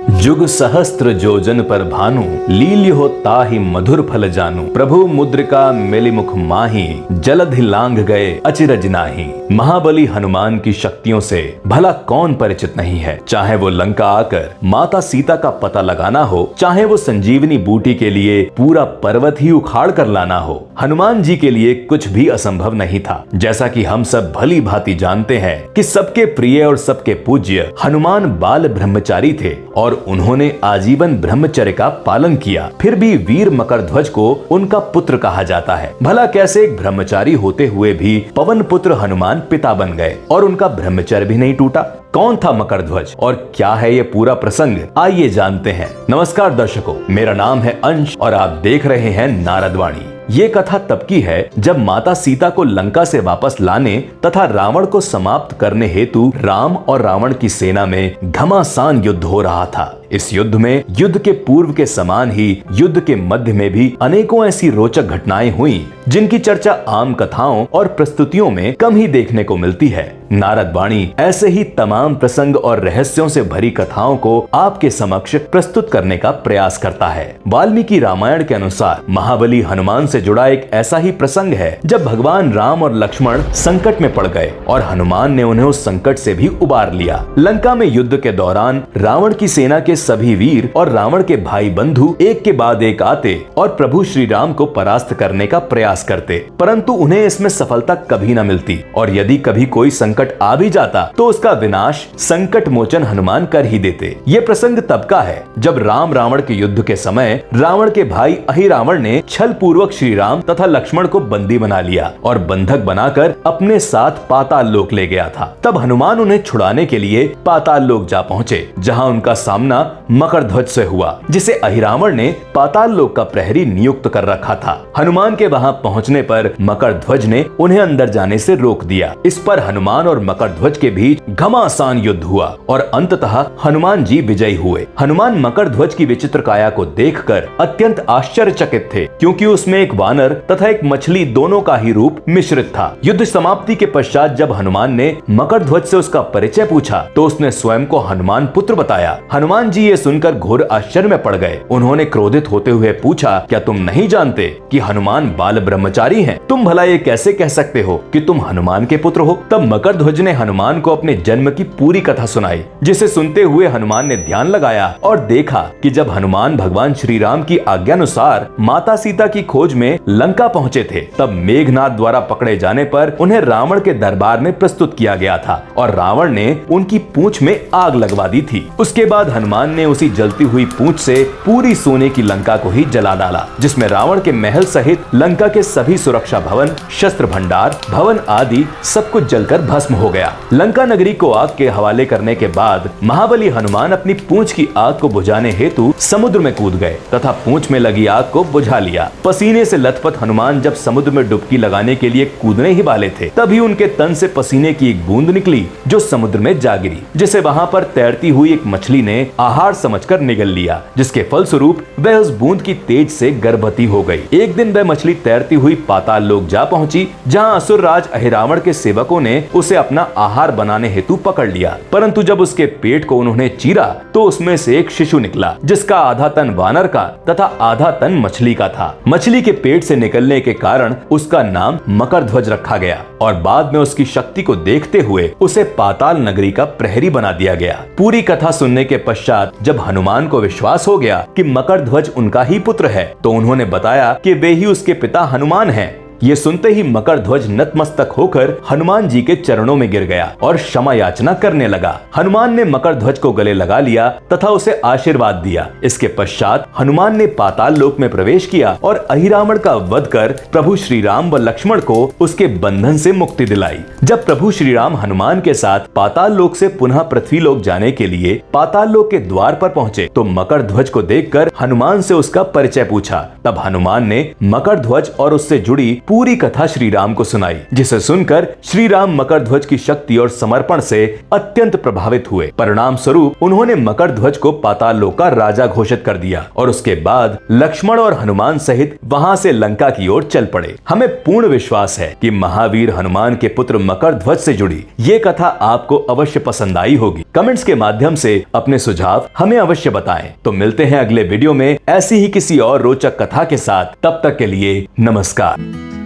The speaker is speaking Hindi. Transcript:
जुग सहस्त्र जोजन पर भानु, लील्य हो ताहि मधुर फल जानू। प्रभु मुद्रिका मेलिमुख माही, जलधि लांघ गए अचिरज नाही। महाबली हनुमान की शक्तियों से भला कौन परिचित नहीं है। चाहे वो लंका आकर माता सीता का पता लगाना हो, चाहे वो संजीवनी बूटी के लिए पूरा पर्वत ही उखाड़ कर लाना हो, हनुमान जी के लिए कुछ भी असंभव नहीं था। जैसा कि हम सब भली भांति जानते हैं कि सबके प्रिय और सबके पूज्य हनुमान बाल ब्रह्मचारी थे और उन्होंने आजीवन ब्रह्मचर्य का पालन किया। फिर भी वीर मकरध्वज को उनका पुत्र कहा जाता है। भला कैसे एक ब्रह्मचारी होते हुए भी पवन पुत्र हनुमान पिता बन गए और उनका ब्रह्मचर्य भी नहीं टूटा। कौन था मकरध्वज और क्या है ये पूरा प्रसंग, आइए जानते हैं। नमस्कार दर्शकों, मेरा नाम है अंश और आप देख रहे हैं नारद वाणी। ये कथा तब की है जब माता सीता को लंका से वापस लाने तथा रावण को समाप्त करने हेतु राम और रावण की सेना में घमासान युद्ध हो रहा था। इस युद्ध में युद्ध के पूर्व के समान ही युद्ध के मध्य में भी अनेकों ऐसी रोचक घटनाएं हुई जिनकी चर्चा आम कथाओं और प्रस्तुतियों में कम ही देखने को मिलती है। नारद वाणी ऐसे ही तमाम प्रसंग और रहस्यों से भरी कथाओं को आपके समक्ष प्रस्तुत करने का प्रयास करता है। वाल्मीकि रामायण के अनुसार महाबली हनुमान से जुड़ा एक ऐसा ही प्रसंग है जब भगवान राम और लक्ष्मण संकट में पड़ गए और हनुमान ने उन्हें उस संकट से भी उबार लिया। लंका में युद्ध के दौरान रावण की सेना के सभी वीर और रावण के भाई बंधु एक के बाद एक आते और प्रभु श्री राम को परास्त करने का प्रयास करते, परंतु उन्हें इसमें सफलता कभी न मिलती और यदि कभी कोई संकट आ भी जाता तो उसका विनाश संकट मोचन हनुमान कर ही देते। ये प्रसंग तब का है जब राम रावण के युद्ध के समय रावण के भाई अहिरावण ने छल पूर्वक श्री राम तथा लक्ष्मण को बंदी बना लिया और बंधक बनाकर अपने साथ पाताल लोक ले गया था। तब हनुमान उन्हें छुड़ाने के लिए पाताल लोक जा पहुँचे, जहाँ उनका सामना मकरध्वज से हुआ, जिसे अहिरावण ने पाताल लोक का प्रहरी नियुक्त कर रखा था। हनुमान के वहां पहुंचने पर मकरध्वज ने उन्हें अंदर जाने से रोक दिया। इस पर हनुमान और मकरध्वज के बीच घमासान युद्ध हुआ और अंततः हनुमान जी विजयी हुए। हनुमान मकरध्वज की विचित्र काया को देखकर अत्यंत आश्चर्यचकित थे, क्योंकि उसमें एक वानर तथा एक मछली दोनों का ही रूप मिश्रित था। युद्ध समाप्ति के पश्चात जब हनुमान ने मकरध्वज से उसका परिचय पूछा तो उसने स्वयं को हनुमान पुत्र बताया। हनुमान जी ये सुनकर घोर आश्चर्य में पड़ गए। उन्होंने क्रोधित होते हुए पूछा, क्या तुम नहीं जानते कि हनुमान बाल ब्रह्मचारी हैं? तुम भला ये कैसे कह सकते हो कि तुम हनुमान के पुत्र हो? तब मकरध्वज ने हनुमान को अपने जन्म की पूरी कथा सुनाई, जिसे सुनते हुए हनुमान ने ध्यान लगाया और देखा कि जब हनुमान भगवान श्री राम की आज्ञानुसार माता सीता की खोज में लंका पहुँचे थे, तब मेघनाद द्वारा पकड़े जाने पर उन्हें रावण के दरबार में प्रस्तुत किया गया था और रावण ने उनकी पूंछ में आग लगवा दी थी। उसके बाद हनुमान ने उसी जलती हुई पूंछ से पूरी सोने की लंका को ही जला डाला, जिसमें रावण के महल सहित लंका के सभी सुरक्षा भवन, शस्त्र भंडार, भवन आदि सब कुछ जलकर भस्म हो गया। लंका नगरी को आग के हवाले करने के बाद महाबली हनुमान अपनी पूंछ की आग को बुझाने हेतु समुद्र में कूद गए तथा पूंछ में लगी आग को बुझा लिया। पसीने से लथपथ हनुमान जब समुद्र में डुबकी लगाने के लिए कूदने ही वाले थे, तभी उनके तन से पसीने की एक बूंद निकली जो समुद्र में जा गिरी, जिसे वहां पर तैरती हुई एक मछली ने आहार समझकर निगल लिया, जिसके फलस्वरूप वह उस बूंद की तेज से गर्भवती हो गई। एक दिन वह मछली तैरती हुई पाताल लोक जा पहुंची, जहां असुर राज अहिरावण के सेवकों ने उसे अपना आहार बनाने हेतु पकड़ लिया, परंतु जब उसके पेट को उन्होंने चीरा तो उसमें से एक शिशु निकला, जिसका आधा तन वानर का तथा आधा तन मछली का था। मछली के पेट से निकलने के कारण उसका नाम मकरध्वज रखा गया और बाद में उसकी शक्ति को देखते हुए उसे पाताल नगरी का प्रहरी बना दिया गया। पूरी कथा सुनने के पश्चात जब हनुमान को विश्वास हो गया कि मकरध्वज उनका ही पुत्र है, तो उन्होंने बताया कि वे ही उसके पिता हनुमान हैं। ये सुनते ही मकरध्वज नतमस्तक होकर हनुमान जी के चरणों में गिर गया और क्षमा याचना करने लगा। हनुमान ने मकरध्वज को गले लगा लिया तथा उसे आशीर्वाद दिया। इसके पश्चात हनुमान ने पाताल लोक में प्रवेश किया और अहिरावण का वध कर प्रभु श्री राम व लक्ष्मण को उसके बंधन से मुक्ति दिलाई। जब प्रभु श्री राम हनुमान के साथ पाताल लोक से पुनः पृथ्वी लोक जाने के लिए पाताल लोक के द्वार पर पहुँचे तो मकरध्वज को देखकर हनुमान से उसका परिचय पूछा। तब हनुमान ने मकरध्वज और उससे जुड़ी पूरी कथा श्री राम को सुनाई, जिसे सुनकर श्री राम मकर ध्वज की शक्ति और समर्पण से अत्यंत प्रभावित हुए। परिणाम स्वरूप उन्होंने मकर ध्वज को पाताल लोक का राजा घोषित कर दिया और उसके बाद लक्ष्मण और हनुमान सहित वहां से लंका की ओर चल पड़े। हमें पूर्ण विश्वास है कि महावीर हनुमान के पुत्र मकर ध्वज से जुड़ी ये कथा आपको अवश्य पसंद आई होगी। कमेंट्स के माध्यम से अपने सुझाव हमें अवश्य बताएं। तो मिलते हैं अगले वीडियो में ऐसी ही किसी और रोचक कथा के साथ। तब तक के लिए नमस्कार।